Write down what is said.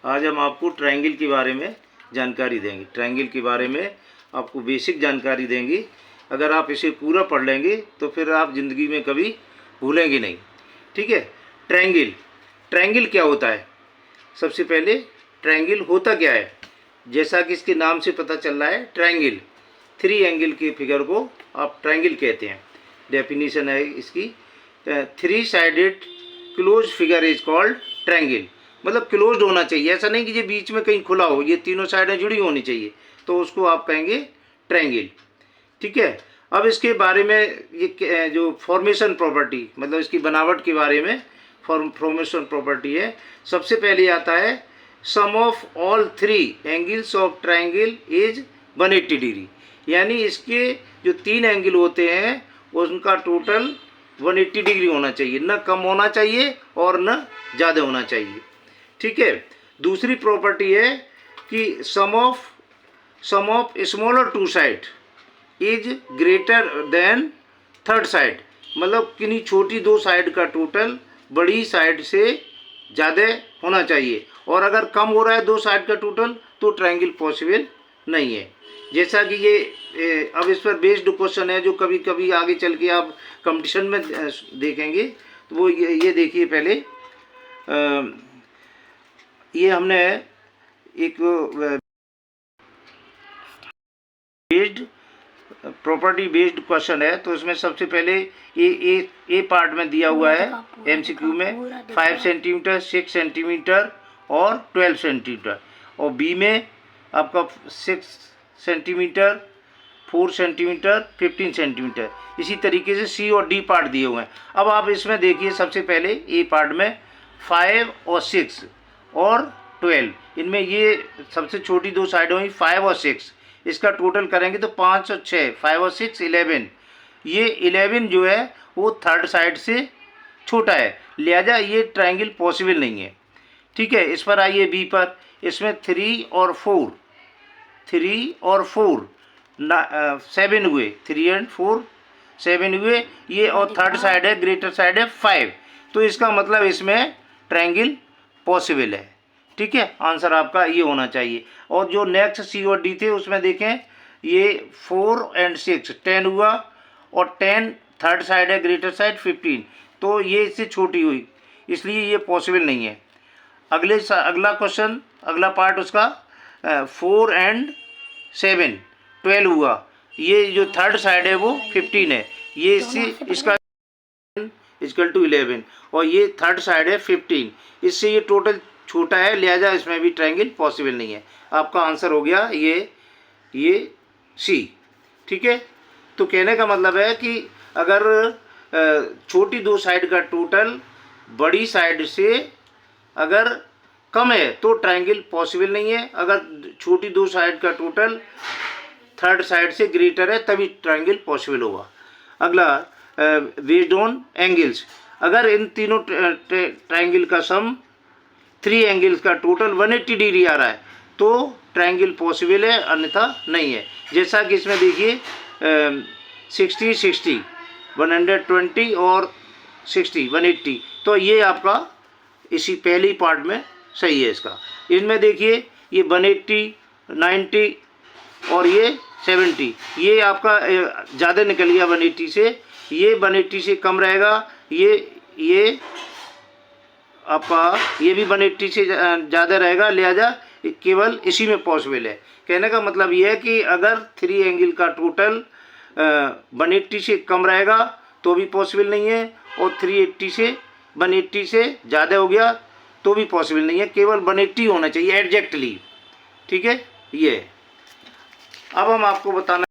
आज हम आपको ट्रायंगल के बारे में जानकारी देंगे। ट्रायंगल के बारे में आपको बेसिक जानकारी देंगे। अगर आप इसे पूरा पढ़ लेंगे तो फिर आप ज़िंदगी में कभी भूलेंगे नहीं। ठीक है। ट्रायंगल, ट्रायंगल क्या होता है? सबसे पहले ट्रायंगल होता क्या है? जैसा कि इसके नाम से पता चल रहा है, ट्रायंगल, 3 एंगल के फिगर को आप ट्रायंगल कहते हैं। डेफिनेशन है इसकी, 3 sided close figure is called triangle. मतलब क्लोज्ड होना चाहिए, ऐसा नहीं कि ये बीच में कहीं खुला हो, ये तीनों साइडें जुड़ी होनी चाहिए, तो उसको आप कहेंगे ट्रायंगल। ठीक है। अब इसके बारे में ये जो फॉर्मेशन प्रॉपर्टी, मतलब इसकी बनावट के बारे में फॉर्मेशन प्रॉपर्टी है। सबसे पहले आता है sum of all 3 angles of triangle is 180 degree. यानी इसके जो 3 एंगल होते हैं उनका टोटल 180 डिग्री होना चाहिए, न कम होना चाहिए और न ज़्यादा होना चाहिए। ठीक है। दूसरी प्रॉपर्टी है कि sum of smaller 2 side is greater than third side. मतलब किन्हीं छोटी 2 साइड का टोटल बड़ी साइड से ज़्यादा होना चाहिए, और अगर कम हो रहा है 2 साइड का टोटल तो ट्रायंगल पॉसिबल नहीं है। जैसा कि ये अब इस पर बेस्ड क्वेश्चन है जो कभी कभी आगे चल के आप कंपटीशन में देखेंगे। तो वो ये देखिए, पहले ये हमने एक बेस्ड प्रॉपर्टी बेस्ड क्वेश्चन है, तो इसमें सबसे पहले ए पार्ट में दिया हुआ है एमसीक्यू में 5 सेंटीमीटर, 6 सेंटीमीटर और 12 सेंटीमीटर, और बी में आपका 6 सेंटीमीटर, 4 सेंटीमीटर, 15 सेंटीमीटर। इसी तरीके से सी और डी पार्ट दिए हुए हैं। अब आप इसमें देखिए, सबसे पहले ए पार्ट में 5 और 6 और 12, इनमें ये सबसे छोटी 2 साइड हुई 5 और 6, इसका टोटल करेंगे तो 5 और 6, 5 और 6 11। ये 11 जो है वो थर्ड साइड से छोटा है, लिहाजा ये ट्रायंगल पॉसिबल नहीं है। ठीक है। इस पर आइए बी पर। इसमें 3 और 4 7 हुए, 3 और 4 7 हुए ये, और थर्ड साइड है, ग्रेटर साइड है 5, तो इसका मतलब इसमें ट्रायंगल पॉसिबल है। ठीक है। आंसर आपका ये होना चाहिए। और जो नेक्स्ट सी और डी थे उसमें देखें, ये 4 और 6 10 हुआ, और 10 थर्ड साइड है, ग्रेटर साइड 15, तो ये इससे छोटी हुई, इसलिए ये पॉसिबल नहीं है। अगला क्वेश्चन, अगला पार्ट उसका 4 और 7 12 हुआ, ये जो थर्ड साइड है वो 15 है, ये इसका इक्वल टू 11, और ये थर्ड साइड है 15, इससे ये टोटल छोटा है, लिहाजा इसमें भी ट्रायंगल पॉसिबल नहीं है। आपका आंसर हो गया ये सी। ठीक है। तो कहने का मतलब है कि अगर छोटी 2 साइड का टोटल बड़ी साइड से अगर कम है तो ट्रायंगल पॉसिबल नहीं है, अगर छोटी 2 साइड का टोटल थर्ड साइड से ग्रेटर है तभी ट्रायंगल पॉसिबल होगा। अगला बेस्ड ऑन एंगल्स, अगर इन तीनों ट्रायंगल का सम 3 एंगल्स का टोटल 180 डिग्री आ रहा है तो ट्रायंगल पॉसिबल है, अन्यथा नहीं है। जैसा कि इसमें देखिए 60 60 120 और 60 180, तो ये आपका इसी पहली पार्ट में सही है इसका। इनमें देखिए ये 180 90 और ये 70, ये आपका ज़्यादा निकल गया 180 से, ये 180 से कम रहेगा, ये आपका ये भी 180 से ज़्यादा रहेगा, लिहाजा केवल इसी में पॉसिबल है। कहने का मतलब ये है कि अगर 3 एंगल का टोटल 180 से कम रहेगा तो भी पॉसिबल नहीं है, और 380 से 180 से ज़्यादा हो गया तो भी पॉसिबल नहीं है, केवल 180 होना चाहिए एग्जैक्टली। ठीक है। ये अब हम आपको बताना